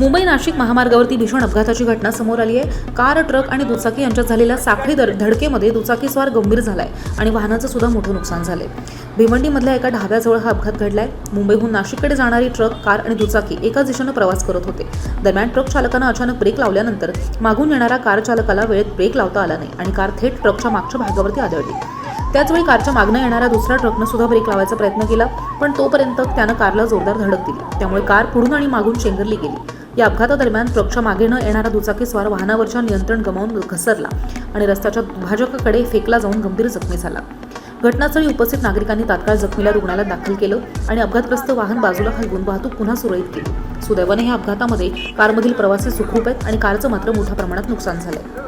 मुंबई नाशिक महामार्गावरती भीषण अपघाताची घटना समोर आली आहे। कार, ट्रक आणि दुचाकी यांच्यात झालेल्या साखळी धडकेमध्ये दुचाकीस्वार गंभीर झालाय आणि वाहनाचं सुद्धा मोठं नुकसान झालंय। भिवंडीमधल्या एका ढाब्याजवळ हा अपघात घडलाय। मुंबईहून नाशिककडे जाणारी ट्रक, कार आणि दुचाकी एकाच दिशेनं प्रवास करत होते। दरम्यान ट्रक चालकानं अचानक ब्रेक लावल्यानंतर मागून येणाऱ्या कार चालकाला वेळेत ब्रेक लावता आला नाही आणि कार थेट ट्रकच्या मागच्या भागावरती आदळली। त्याचवेळी कारच्या मागणं येणाऱ्या दुसऱ्या ट्रकनं सुद्धा ब्रेक लावायचा प्रयत्न केला, पण तोपर्यंत त्यानं कारला जोरदार धडक दिली। त्यामुळे कार पुढून आणि मागून शेंगरली गेली। या अपघातादरम्यान ट्रकच्या मागेनं येणारा दुचाकीस्वार वाहनावरच्या नियंत्रण गमावून घसरला आणि रस्त्याच्या दुभाजकाकडे फेकला जाऊन गंभीर जखमी झाला। घटनास्थळी उपस्थित नागरिकांनी तात्काळ जखमीला रुग्णालयात दाखल केलं आणि अपघातग्रस्त वाहन बाजूला हलवून वाहतूक पुन्हा सुरळीत केली। सुदैवाने या अपघातामध्ये कारमधील प्रवासी सुखरूप आहेत आणि कारचं मात्र मोठ्या प्रमाणात नुकसान झालंय।